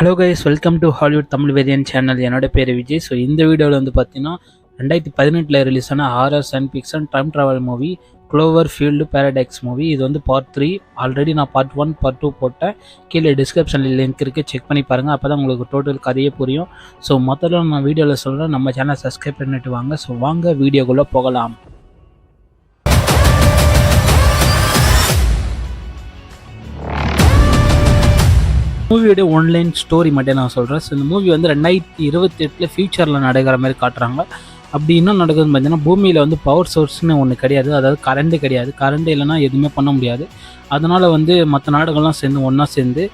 Hello guys, welcome to Hollywood Tamil வேரியன் channel. என்னோட பேர் Vijay. So இந்த வீடியோவில் வந்து பார்த்தீங்கன்னா 2018 ரிலீஸ் ஆன horror science fiction time travel movie Cloverfield paradox movie. இது வந்து பார்ட் 3. ஆல்ரெடி நான் பார்ட் 1 பார்ட் 2 போட்டேன். கீழே டிஸ்கிரிப்ஷனில் லிங்க் இருக்குது, செக் பண்ணி பாருங்கள். அப்போ தான் உங்களுக்கு டோட்டல் கதையே புரியும். ஸோ மொத்தத்தில் நான் வீடியோவில் சொல்கிறேன், நம்ம சேனல் சப்ஸ்கிரைப் பண்ணிட்டு வாங்க. ஸோ வாங்க வீடியோக்குள்ளே போகலாம். மூவியோட ஒன்லைன் ஸ்டோரி மட்டும் நான் சொல்கிறேன். ஸோ இந்த மூவி வந்து 2028 ஃபியூச்சரில் நடக்கிற மாதிரி காட்டுறாங்க. அப்படி என்ன நடக்குதுன்னு பார்த்தீங்கன்னா, பூமியில் வந்து பவர் சோர்ஸ்னு ஒன்று கிடையாது. அதாவது கரண்ட்டே கிடையாது. கரண்ட் இல்லைன்னா எதுவுமே பண்ண முடியாது. அதனால் வந்து மற்ற நாடுகள்லாம் சேர்ந்து ஒன்றா சேர்ந்து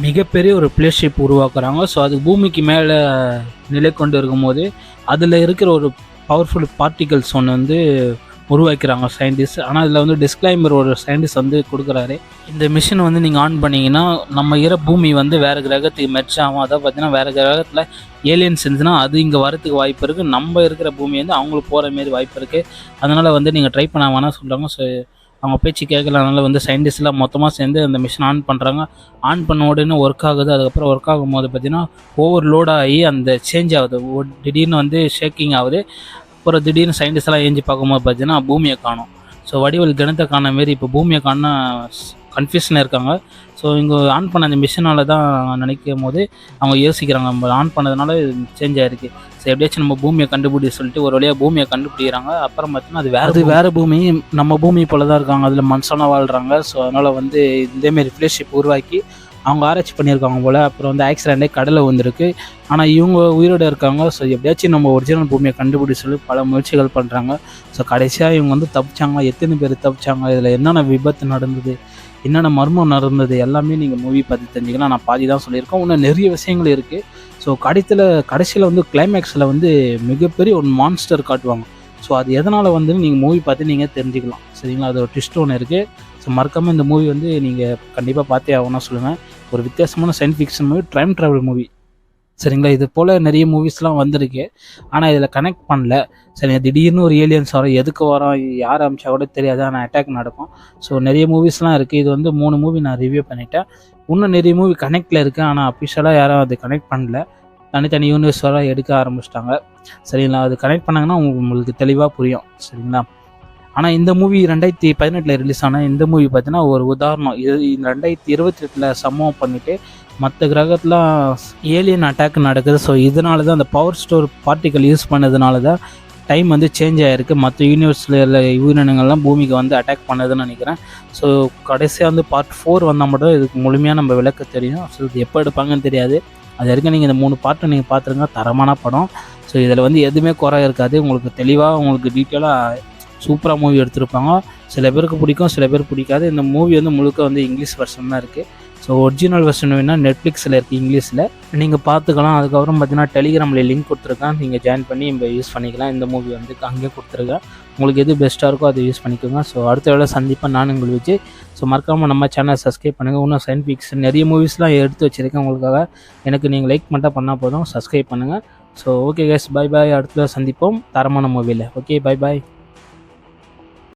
மிகப்பெரிய ஒரு பிளேஸ்ஷிப் உருவாக்குறாங்க. ஸோ அது பூமிக்கு மேலே நிலை கொண்டு இருக்கும்போது அதில் இருக்கிற ஒரு பவர்ஃபுல் பார்ட்டிகல்ஸ் ஒன்று வந்து உருவாக்கிறாங்க சயின்டிஸ்ட். ஆனால் இதில் வந்து டிஸ்க்ளைமர் ஒரு சயின்டிஸ்ட் வந்து கொடுக்குறாரு. இந்த மிஷின் வந்து நீங்கள் ஆன் பண்ணிங்கன்னா நம்ம பூமி வந்து வேறு கிரகத்துக்கு மெர்ச் ஆகும். அதை பார்த்தீங்கன்னா வேறு கிரகத்தில் ஏலியன்ஸ் இருந்துச்சுன்னா அது இங்கே வரத்துக்கு வாய்ப்பு இருக்குது. நம்ம இருக்கிற பூமி வந்து அவங்களுக்கு போகிற மாரி வாய்ப்பு இருக்குது. அதனால் வந்து நீங்கள் ட்ரை பண்ண வேணாம் சொல்கிறாங்க. ஸோ அவங்க பேச்சு கேட்கல. அதனால் வந்து சயின்டிஸ்ட்லாம் மொத்தமாக சேர்ந்து அந்த மிஷின் ஆன் பண்ணுறாங்க. ஆன் பண்ண உடனே ஒர்க் ஆகுது. அதுக்கப்புறம் ஒர்க் ஆகும்போது பார்த்திங்கன்னா ஓவர் ஆகி அந்த சேஞ்ச் ஆகுது. திடீர்னு வந்து ஷேக்கிங் ஆகுது. அப்புறம் திடீர்னு சயின்டிஸ்ட்லாம் ஏஞ்சி பார்க்கும்போது பார்த்தீங்கன்னா பூமியை காணும். ஸோ வடிவல் கிணத்தை காண மாரி இப்போ பூமியை காண கன்ஃபியூஷனில் இருக்காங்க. ஸோ இங்கே ஆன் பண்ண அந்த மிஷினால் தான் நினைக்கும் போது அவங்க யோசிக்கிறாங்க, நம்ம ஆன் பண்ணதுனால சேஞ்ச் ஆகிருக்கு. ஸோ எப்படியாச்சும் நம்ம பூமியை கண்டுபிடி சொல்லிட்டு ஒரு வழியாக பூமியை கண்டுபிடிக்கிறாங்க. அப்புறம் பார்த்தீங்கன்னா அது வேறு பூமி, நம்ம பூமி போல தான் இருக்காங்க. அதில் மனுஷனாக வாழ்கிறாங்க. ஸோ அதனால் வந்து இதேமாரி ரிலேஷன்ஷிப் உருவாக்கி அவங்க ஆராய்ச்சி பண்ணியிருக்காங்க போல். அப்புறம் வந்து ஆக்சிடெண்ட்டே கடலை வந்திருக்கு. ஆனால் இவங்க உயிரோடு இருக்காங்க. ஸோ எப்படியாச்சும் நம்ம ஒரிஜினல் பூமியை கண்டுபிடி சொல்லி பல முயற்சிகள் பண்ணுறாங்க. ஸோ கடைசியாக இவங்க வந்து தப்பிச்சாங்க. எத்தனை பேர் தப்பிச்சாங்க, இதில் என்னென்ன விபத்து நடந்தது, என்னென்ன மர்மம் நடந்தது எல்லாமே நீங்கள் மூவி பார்த்து தெரிஞ்சுக்கலாம். நான் பாதி தான் சொல்லியிருக்கேன். இன்னும் நிறைய விஷயங்கள் இருக்குது. ஸோ கடைசியில் வந்து கிளைமேக்ஸில் வந்து மிகப்பெரிய ஒரு மான்ஸ்டர் காட்டுவாங்க. ஸோ அது எதனால் வந்து நீங்கள் மூவி பார்த்து நீங்கள் தெரிஞ்சுக்கலாம். சரிங்களா? அது ஒரு ட்விஸ்ட் ஒன்று இருக்குது. ஸோ மறக்காமல் இந்த மூவி வந்து நீங்கள் கண்டிப்பாக பார்த்தே ஆகணும்னா சொல்லுங்கள். ஒரு வித்தியாசமான science fiction movie, time travel movie. சரிங்களா? இது போல் நிறைய மூவிஸ்லாம் வந்திருக்கு. ஆனால் இதில் கனெக்ட் பண்ணல. சரிங்க, திடீர்னு ஒரு ஏலியன்ஸ் வரும், எதுக்கு வரோம், யார் அமிச்சா கூட தெரியாது, ஆனால் அட்டாக் நடக்கும். ஸோ நிறைய மூவிஸ்லாம் இருக்குது. இது வந்து 3 மூவி நான் ரிவ்யூ பண்ணிட்டேன். இன்னும் நிறைய மூவி கனெக்டில் இருக்குது. ஆனால் அஃபிஷியலாக யாரும் அது கனெக்ட் பண்ணல. தனித்தனி யூனிவர்ஸ் வர எடுக்க ஆரம்பிச்சிட்டாங்க. சரிங்களா? அது கனெக்ட் பண்ணாங்கன்னா உங்களுக்கு தெளிவாக புரியும். சரிங்களா? ஆனால் இந்த மூவி 2018 ரிலீஸ் ஆன இந்த மூவி பார்த்தீங்கன்னா ஒரு உதாரணம். இது 2028 சம்பவம் பண்ணிவிட்டு மற்ற கிரகத்துலாம் ஏலியன் அட்டாக் நடக்குது. ஸோ இதனால தான் அந்த பவர் ஸ்டோர் பார்ட்டிக்கல் யூஸ் பண்ணதுனால தான் டைம் வந்து சேஞ்ச் ஆகிருக்கு. மற்ற யூனிவர்ஸில் உள்ள உயிரினங்கள்லாம் பூமிக்கு வந்து அட்டாக் பண்ணதுன்னு நினைக்கிறேன். ஸோ கடைசியாக வந்து பார்ட் 4 வந்தால் மட்டும் இதுக்கு முழுமையாக நம்ம விளக்க தெரியும். ஸோ இது எப்போ எடுப்பாங்கன்னு தெரியாது. அது வரைக்கும் நீங்கள் இந்த 3 பார்ட்டை நீங்கள் பார்த்துருங்க. தரமான படம். ஸோ இதில் வந்து எதுவுமே குறை இருக்காது. உங்களுக்கு தெளிவாக உங்களுக்கு டீட்டெயிலாக சூப்பராக மூவி எடுத்திருப்பாங்க. சில பேருக்கு பிடிக்கும், சில பேர் பிடிக்காது. இந்த மூவி வந்து முழுக்க வந்து இங்கிலீஷ் வெர்ஷன் தான் இருக்குது. ஸோ ஒரிஜினல் வெர்ஷன் வேணால் நெட்ஃப்ளிக்ஸில் இருக்குது இங்கிலீஷில், நீங்கள் பார்த்துக்கலாம். அதுக்கப்புறம் பார்த்தீங்கன்னா டெலிகிராமில் லிங்க் கொடுத்துருக்கேன், நீங்கள் ஜாயின் பண்ணி இப்போ யூஸ் பண்ணிக்கலாம். இந்த மூவி வந்து அங்கேயே கொடுத்துருக்கேன். உங்களுக்கு எது பெஸ்ட்டாக இருக்கோ அதை யூஸ் பண்ணிக்கோங்க. ஸோ அடுத்த வேளை சந்திப்பேன் நான் உங்கள் விஜய். ஸோ மறக்காமல் நம்ம சேனலை சப்ஸ்கிரைப் பண்ணுங்கள். இன்னும் சயின்ஸ் ஃபிக்ஷன் நிறைய மூவிஸ்லாம் எடுத்து வச்சுருக்கேன் உங்களுக்காக. எனக்கு நீங்கள் லைக் மட்டும் பண்ணால் போதும், சப்ஸ்கிரைப் பண்ணுங்கள். So okay guys, bye bye. அடுத்த சந்திப்போம் தரமான மூவியில். Okay, bye bye.